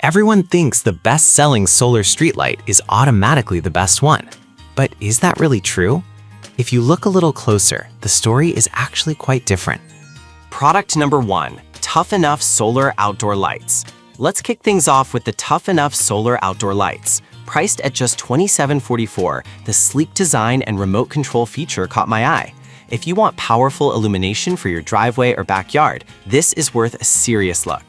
Everyone thinks the best-selling solar streetlight is automatically the best one. But is that really true? If you look a little closer, the story is actually quite different. Product number 1, Tough Enough Solar Outdoor Lights. Let's kick things off with the Tough Enough Solar Outdoor Lights. Priced at just $27.44, the sleek design and remote control feature caught my eye. If you want powerful illumination for your driveway or backyard, this is worth a serious look.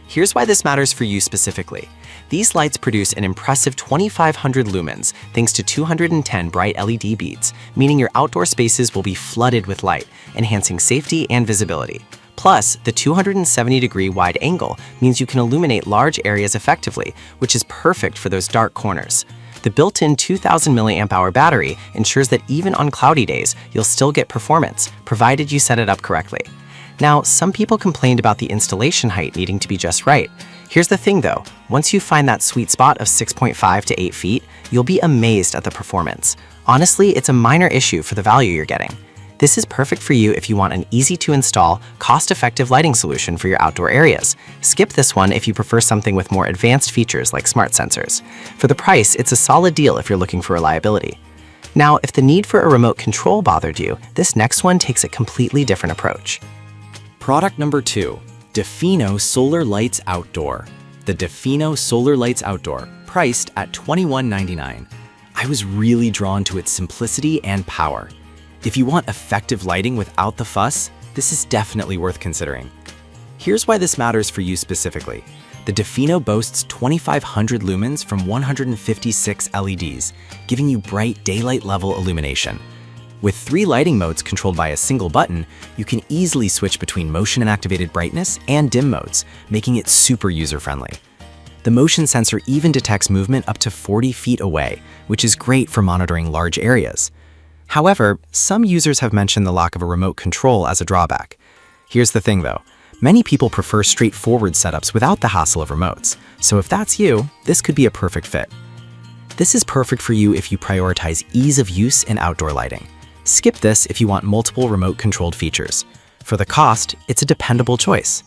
Here's why this matters for you specifically. These lights produce an impressive 2,500 lumens thanks to 210 bright LED beads, meaning your outdoor spaces will be flooded with light, enhancing safety and visibility. Plus, the 270-degree wide angle means you can illuminate large areas effectively, which is perfect for those dark corners. The built-in 2,000 mAh battery ensures that even on cloudy days, you'll still get performance, provided you set it up correctly. Now, some people complained about the installation height needing to be just right. Here's the thing though, once you find that sweet spot of 6.5 to 8 feet, you'll be amazed at the performance. Honestly, it's a minor issue for the value you're getting. This is perfect for you if you want an easy-to-install, cost-effective lighting solution for your outdoor areas. Skip this one if you prefer something with more advanced features like smart sensors. For the price, it's a solid deal if you're looking for reliability. Now, if the need for a remote control bothered you, this next one takes a completely different approach. Product number 2, Defino Solar Lights Outdoor. The Defino Solar Lights Outdoor, priced at $21.99. I was really drawn to its simplicity and power. If you want effective lighting without the fuss, this is definitely worth considering. Here's why this matters for you specifically. The Defino boasts 2,500 lumens from 156 LEDs, giving you bright daylight-level illumination. With 3 lighting modes controlled by a single button, you can easily switch between motion and activated brightness and dim modes, making it super user-friendly. The motion sensor even detects movement up to 40 feet away, which is great for monitoring large areas. However, some users have mentioned the lack of a remote control as a drawback. Here's the thing though, many people prefer straightforward setups without the hassle of remotes, so if that's you, this could be a perfect fit. This is perfect for you if you prioritize ease of use in outdoor lighting. Skip this if you want multiple remote-controlled features. For the cost, it's a dependable choice.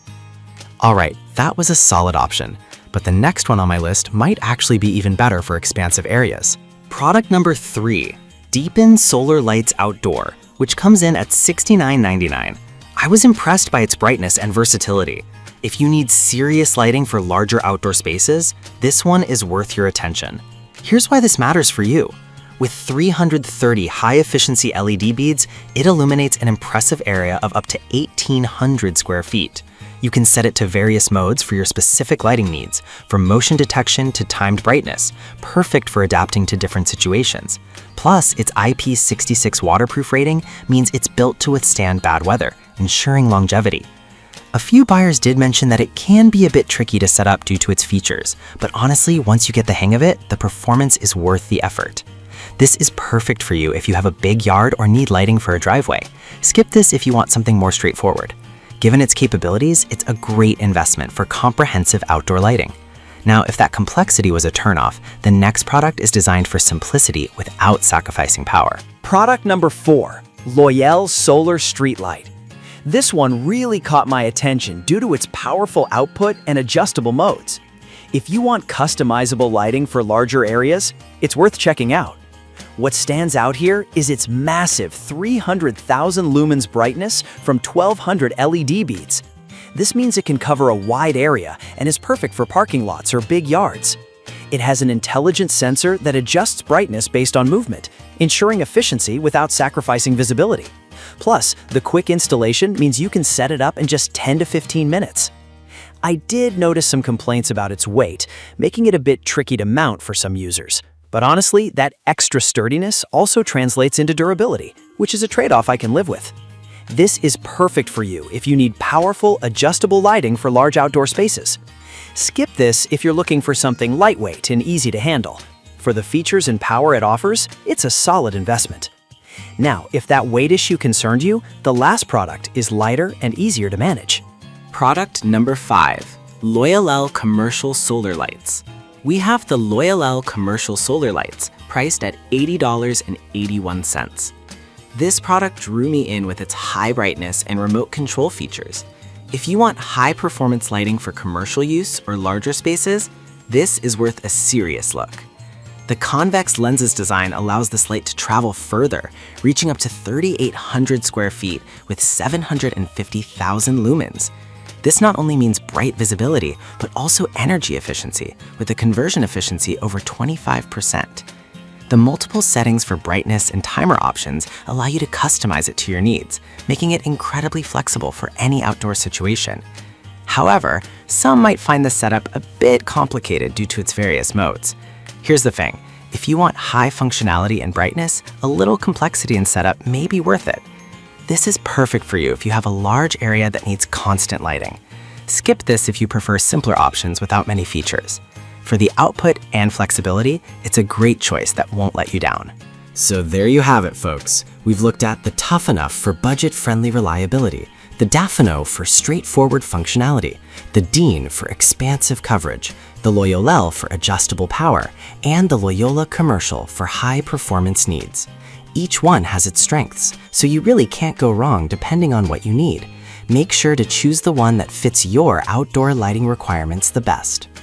Alright, that was a solid option, but the next one on my list might actually be even better for expansive areas. Product number 3, Deepen Solar Lights Outdoor, which comes in at $69.99. I was impressed by its brightness and versatility. If you need serious lighting for larger outdoor spaces, this one is worth your attention. Here's why this matters for you. With 330 high-efficiency LED beads, it illuminates an impressive area of up to 1,800 square feet. You can set it to various modes for your specific lighting needs, from motion detection to timed brightness, perfect for adapting to different situations. Plus, its IP66 waterproof rating means it's built to withstand bad weather, ensuring longevity. A few buyers did mention that it can be a bit tricky to set up due to its features, but honestly, once you get the hang of it, the performance is worth the effort. This is perfect for you if you have a big yard or need lighting for a driveway. Skip this if you want something more straightforward. Given its capabilities, it's a great investment for comprehensive outdoor lighting. Now, if that complexity was a turnoff, the next product is designed for simplicity without sacrificing power. Product number 4, Loyal Solar Streetlight. This one really caught my attention due to its powerful output and adjustable modes. If you want customizable lighting for larger areas, it's worth checking out. What stands out here is its massive 300,000 lumens brightness from 1,200 LED beads. This means it can cover a wide area and is perfect for parking lots or big yards. It has an intelligent sensor that adjusts brightness based on movement, ensuring efficiency without sacrificing visibility. Plus, the quick installation means you can set it up in just 10 to 15 minutes. I did notice some complaints about its weight, making it a bit tricky to mount for some users. But honestly, that extra sturdiness also translates into durability, which is a trade-off I can live with. This is perfect for you if you need powerful, adjustable lighting for large outdoor spaces. Skip this if you're looking for something lightweight and easy to handle. For the features and power it offers, it's a solid investment. Now, if that weight issue concerned you, the last product is lighter and easier to manage. Product number 5, Loyal Commercial Solar Lights. We have the Loyal Commercial Solar Lights, priced at $80.81. This product drew me in with its high brightness and remote control features. If you want high-performance lighting for commercial use or larger spaces, This is worth a serious look. The convex lenses design allows this light to travel further, reaching up to 3,800 square feet with 750,000 lumens. This not only means bright visibility, but also energy efficiency, with a conversion efficiency over 25%. The multiple settings for brightness and timer options allow you to customize it to your needs, making it incredibly flexible for any outdoor situation. However, some might find the setup a bit complicated due to its various modes. Here's the thing, if you want high functionality and brightness, a little complexity in setup may be worth it. This is perfect for you if you have a large area that needs constant lighting. Skip this if you prefer simpler options without many features. For the output and flexibility, it's a great choice that won't let you down. So there you have it, folks. We've looked at the Tough Enough for budget-friendly reliability, the Dafino for straightforward functionality, the Dean for expansive coverage, the Loyolel for adjustable power, and the Loyola Commercial for high-performance needs. Each one has its strengths, so you really can't go wrong depending on what you need. Make sure to choose the one that fits your outdoor lighting requirements the best.